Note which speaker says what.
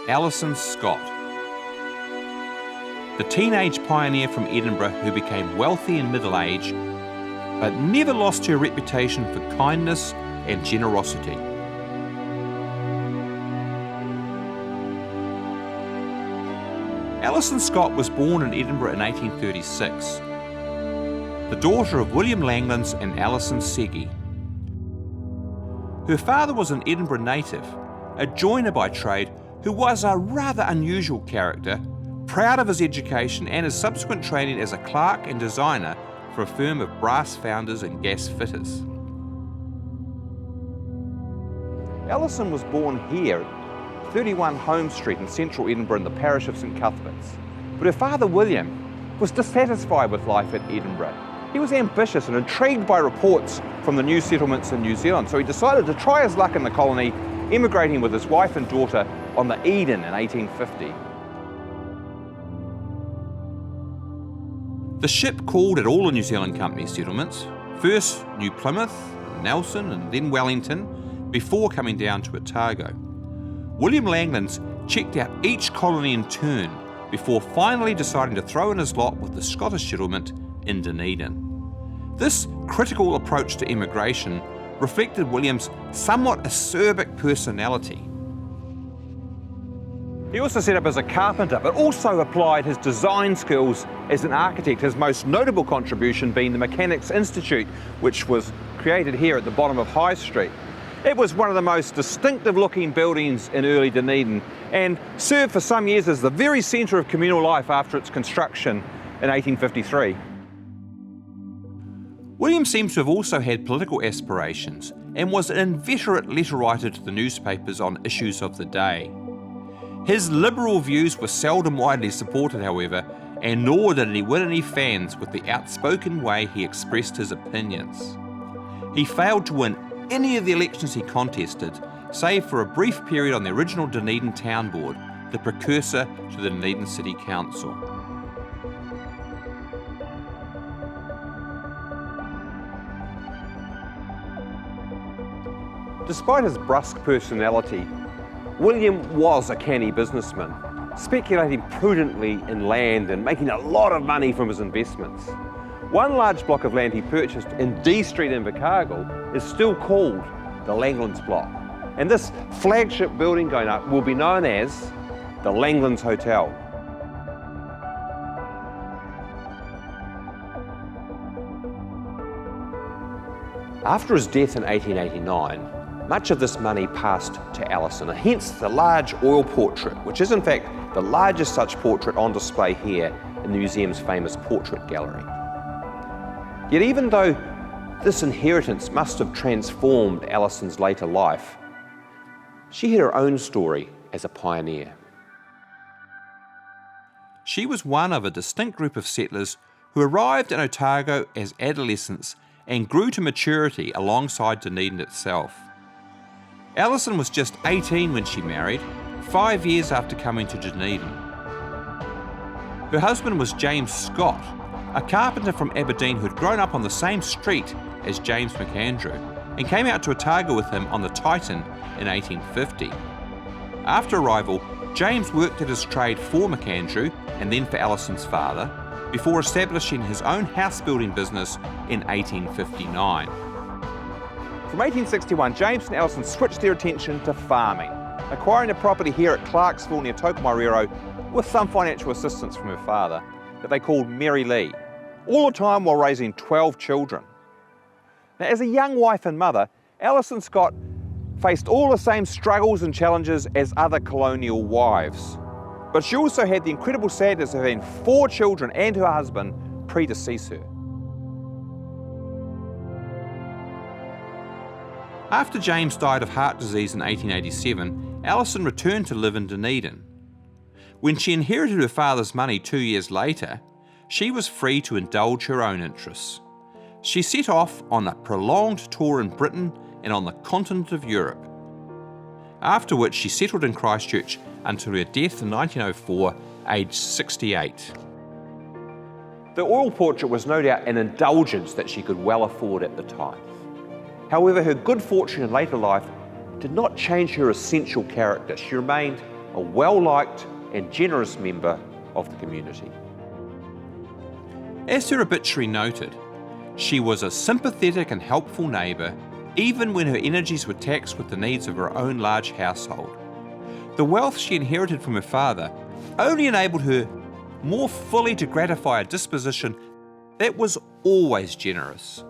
Speaker 1: Alison Scott. The teenage pioneer from Edinburgh who became wealthy in middle age, but never lost her reputation for kindness and generosity. Alison Scott was born in Edinburgh in 1836, the daughter of William Langlands and Alison Seggie. Her father was an Edinburgh native, a joiner by trade who was a rather unusual character, proud of his education and his subsequent training as a clerk and designer for a firm of brass founders and gas fitters. Alison was born here, 31 Holmes Street in central Edinburgh in the parish of St Cuthbert's. But her father, William, was dissatisfied with life at Edinburgh. He was ambitious and intrigued by reports from the new settlements in New Zealand, so he decided to try his luck in the colony, emigrating with his wife and daughter on the Eden in 1850. The ship called at all the New Zealand Company settlements, first New Plymouth, Nelson and then Wellington, before coming down to Otago. William Langlands checked out each colony in turn before finally deciding to throw in his lot with the Scottish settlement in Dunedin. This critical approach to immigration reflected William's somewhat acerbic personality. He also set up as a carpenter, but also applied his design skills as an architect, his most notable contribution being the Mechanics Institute, which was created here at the bottom of High Street. It was one of the most distinctive looking buildings in early Dunedin and served for some years as the very centre of communal life after its construction in 1853. William seems to have also had political aspirations and was an inveterate letter writer to the newspapers on issues of the day. His liberal views were seldom widely supported, however, and nor did he win any fans with the outspoken way he expressed his opinions. He failed to win any of the elections he contested, save for a brief period on the original Dunedin Town Board, the precursor to the Dunedin City Council. Despite his brusque personality, William was a canny businessman, speculating prudently in land and making a lot of money from his investments. One large block of land he purchased in D Street in Otago is still called the Langlands Block. And this flagship building going up will be known as the Langlands Hotel. After his death in 1889, much of this money passed to Alison, and hence the large oil portrait, which is in fact the largest such portrait on display here in the museum's famous portrait gallery. Yet even though this inheritance must have transformed Alison's later life, she had her own story as a pioneer. She was one of a distinct group of settlers who arrived in Otago as adolescents and grew to maturity alongside Dunedin itself. Alison was just 18 when she married, 5 years after coming to Dunedin. Her husband was James Scott, a carpenter from Aberdeen who'd grown up on the same street as James McAndrew and came out to Otago with him on the Titan in 1850. After arrival, James worked at his trade for McAndrew and then for Alison's father, before establishing his own house building business in 1859. From 1861, James and Alison switched their attention to farming, acquiring a property here at Clarksville near Tokomairero with some financial assistance from her father that they called Mary Lee, all the time while raising 12 children. Now, as a young wife and mother, Alison Scott faced all the same struggles and challenges as other colonial wives. But she also had the incredible sadness of having 4 children and her husband predecease her. After James died of heart disease in 1887, Alison returned to live in Dunedin. When she inherited her father's money 2 years later, she was free to indulge her own interests. She set off on a prolonged tour in Britain and on the continent of Europe, after which she settled in Christchurch until her death in 1904, aged 68. The oil portrait was no doubt an indulgence that she could well afford at the time. However, her good fortune in later life did not change her essential character. She remained a well-liked and generous member of the community. As her obituary noted, she was a sympathetic and helpful neighbour, even when her energies were taxed with the needs of her own large household. The wealth she inherited from her father only enabled her more fully to gratify a disposition that was always generous.